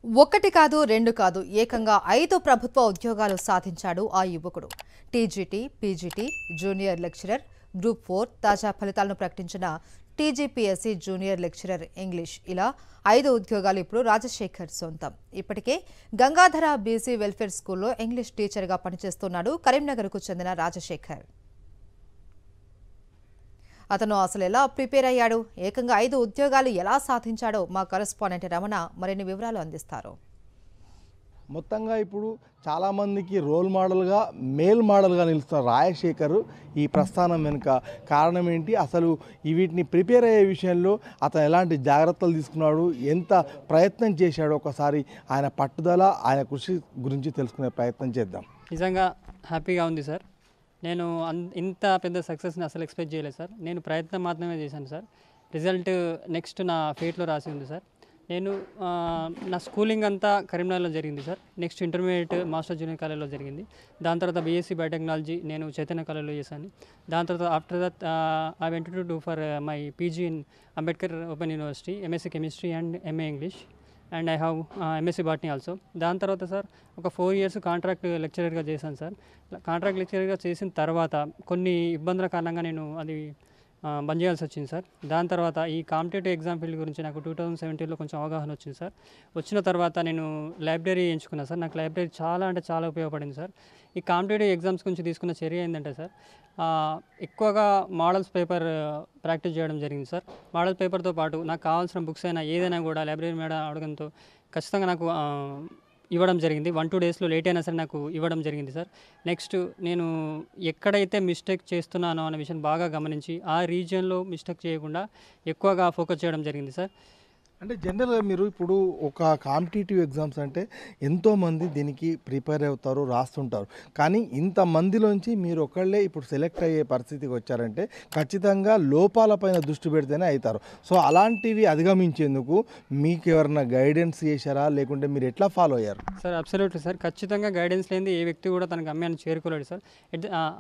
ఒకటి కాదు రెండు కాదు ఏకంగా 5 ప్రభుత్వ ఉద్యోగాలు సాధించాడు ఆ యువకుడు. TGT, PGT, junior lecturer, group 4 తాజా ఫలితాలను ప్రకటించిన టీజీపీఎస్సీ జూనియర్ లెక్చరర్ ఇంగ్లీష్ ఇలా 5 ఉద్యోగాలు ఇప్పుడు రాజశేఖర్ సొంతం. ఇప్పటికే గంగాధర బీసీ వెల్ఫేర్ స్కూల్లో ఇంగ్లీష్ టీచర్గా పనిచేస్తున్నాడు కరీంనగర్కు చెందిన రాజశేఖర్. అతను అసలు ఎలా ప్రిపేర్ అయ్యాడు, ఏకంగా 5 ఉద్యోగాలు ఎలా సాధించాడో మా కరెస్పాండెంట్ రమణ మరిన్ని వివరాలు అందిస్తారు. మొత్తంగా ఇప్పుడు చాలామందికి రోల్ మోడల్గా మేల్ మోడల్గా నిలుస్తున్న రాజశేఖర్ ఈ ప్రస్థానం వెనుక కారణం ఏంటి, అసలు వీటిని ప్రిపేర్ అయ్యే విషయంలో అతను ఎలాంటి జాగ్రత్తలు తీసుకున్నాడు, ఎంత ప్రయత్నం చేశాడు, ఒకసారి ఆయన పట్టుదల ఆయన కృషి గురించి తెలుసుకునే ప్రయత్నం చేద్దాం. నిజంగా హ్యాపీగా ఉంది సార్. నేను ఇంత పెద్ద సక్సెస్ని అసలు ఎక్స్పెక్ట్ చేయలేదు సార్. నేను ప్రయత్నం మాత్రమే చేశాను సార్. రిజల్ట్ నెక్స్ట్ నా ఫేట్లో రాసి ఉంది సార్. నేను నా స్కూలింగ్ అంతా కరీంనగర్లో జరిగింది sir. Next intermediate master junior కాలేజ్లో జరిగింది. దాని తర్వాత బీఎస్సీ బయోటెక్నాలజీ నేను చైతన్య కాలేజ్లో చేశాను. దాని తర్వాత after that I went to do for my PG in Ambedkar open university, MSc chemistry and MA English and I have MSc botany also. దాని తర్వాత సార్ ఒక 4 years కాంట్రాక్ట్ లెక్చరర్గా చేశాను సార్. కాంట్రాక్ట్ లెక్చరర్గా చేసిన తర్వాత కొన్ని ఇబ్బందుల కారణంగా నేను అది బంద్ చేయాల్సి వచ్చింది సార్. దాని తర్వాత ఈ కాంపిటేటివ్ ఎగ్జామ్ ఫీల్డ్ గురించి నాకు 2017లో కొంచెం అవగాహన వచ్చింది సార్. వచ్చిన తర్వాత నేను లైబ్రరీ ఎంచుకున్నాను సార్. నాకు లైబ్రరీ చాలా అంటే చాలా ఉపయోగపడింది సార్. ఈ కాంపిటేటివ్ ఎగ్జామ్స్ గురించి తీసుకున్న చర్య ఏంటంటే సార్, ఎక్కువగా మోడల్స్ పేపర్ ప్రాక్టీస్ చేయడం జరిగింది సార్. మోడల్ పేపర్తో పాటు నాకు కావాల్సిన బుక్స్ అయినా ఏదైనా కూడా లైబ్రరీ మేడం అడగడంతో ఖచ్చితంగా నాకు ఇవ్వడం జరిగింది. 1-2 daysలో లేట్ అయినా సరే నాకు ఇవ్వడం జరిగింది సార్. నెక్స్ట్ నేను ఎక్కడైతే మిస్టేక్ చేస్తున్నానో అనే విషయం బాగా గమనించి ఆ రీజియన్లో మిస్టేక్ చేయకుండా ఎక్కువగా ఫోకస్ చేయడం జరిగింది సార్. అంటే జనరల్గా మీరు ఇప్పుడు ఒక కాంపిటేటివ్ ఎగ్జామ్స్ అంటే ఎంతోమంది దీనికి ప్రిపేర్ అవుతారు, రాస్తుంటారు. కానీ ఇంతమందిలోంచి మీరు ఒకళ్ళే ఇప్పుడు సెలెక్ట్ అయ్యే పరిస్థితికి వచ్చారంటే ఖచ్చితంగా లోపాలపైన దృష్టి పెడితేనే అవుతారు. సో అలాంటివి అధిగమించేందుకు మీకు ఎవరైనా గైడెన్స్ చేశారా, లేకుంటే మీరు ఎట్లా ఫాలో అయ్యారు? Sir absolutely sir. ఖచ్చితంగా గైడెన్స్ లేనిది ఏ వ్యక్తి కూడా తన గమ్యాన్ని చేరుకోలేడు సార్.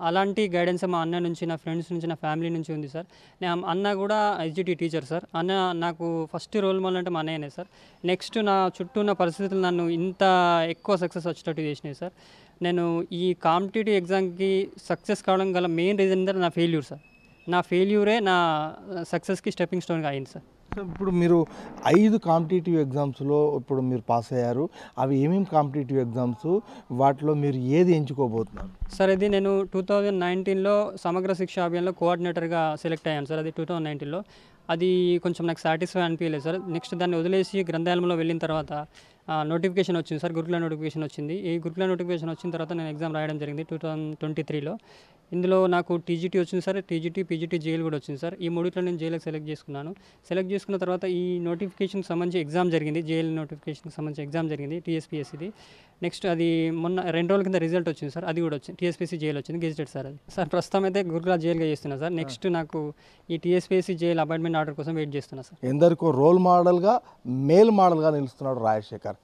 అలాంటి గైడెన్స్ మా అన్న నుంచి, నా ఫ్రెండ్స్ నుంచి, నా ఫ్యామిలీ నుంచి ఉంది సార్. అన్న కూడా ఎస్జిటి టీచర్ సార్. అన్న నాకు ఫస్ట్ రోల్ అంటే మా అన్నయ్యనే సార్. నెక్స్ట్ నా చుట్టూ ఉన్న పరిస్థితులు నన్ను ఇంత ఎక్కువ సక్సెస్ వచ్చేటట్టు చేసినాయి సార్. నేను ఈ కాంపిటేటివ్ ఎగ్జామ్కి సక్సెస్ కావడం గల మెయిన్ రీజన్ ఏంటంటే నా ఫెయిల్యూర్ సార్. నా ఫెయిల్యూరే నా సక్సెస్కి స్టెప్పింగ్ స్టోన్గా అయింది సార్. ఇప్పుడు మీరు 5 కాంపిటేటివ్ ఎగ్జామ్స్లో ఇప్పుడు మీరు పాస్ అయ్యారు. అవి ఏమేమి కాంపిటేటివ్ ఎగ్జామ్స్, వాటిలో మీరు ఏది ఎంచుకోబోతున్నారు? సార్ ఇది నేను 2019లో సమగ్ర శిక్ష అభియాన్లో కోఆర్డినేటర్గా సెలెక్ట్ అయ్యాను సార్. అది 2019లో. అది కొంచెం నాకు సాటిస్ఫై అనిపించలేదు సార్. నెక్స్ట్ దాన్ని వదిలేసి గ్రంథాలయంలో వెళ్ళిన తర్వాత నోటిఫికేషన్ వచ్చింది సార్. గురుకుల నోటిఫికేషన్ వచ్చింది. ఈ గురుకుల నోటిఫికేషన్ వచ్చిన తర్వాత నేను ఎగ్జామ్ రాయడం జరిగింది 2023లో. ఇందులో నాకు టీజీటీ వచ్చింది సార్. టీజీటీ, పీజీటీ, జేఎల్ కూడా వచ్చింది సార్. ఈ మూడిట్లో నేను జేఎల్కి సెలెక్ట్ చేసుకున్నాను. సెలెక్ట్ చేసుకున్న తర్వాత ఈ నోటిఫికేషన్కి సంబంధించి ఎగ్జామ్ జరిగింది. జేఎల్ నోటిఫికేషన్కి సంబంధించి ఎగ్జామ్ జరిగింది, టీఎస్పీఎస్సీది. నెక్స్ట్ అది మొన్న 2 రోజుల కింద రిజల్ట్ వచ్చింది సార్. అది కూడా వచ్చింది, టీఎస్పీఎస్సీ జేఎల్ వచ్చింది, గెజిటెడ్ సార్. అది సార్ ప్రస్తుతం అయితే గురుకుల జేఎల్గా చేస్తున్నా సార్. నెక్స్ట్ నాకు ఈ టీఎస్పీఎస్సీ జేఎల్ అపాయింట్మెంట్ ఆర్డర్ కోసం వెయిట్ చేస్తున్నా సార్. ఎందరికో రోల్ మోడల్గా మేల్ మోడల్గా నిలుస్తున్నాడు రాజశేఖర్.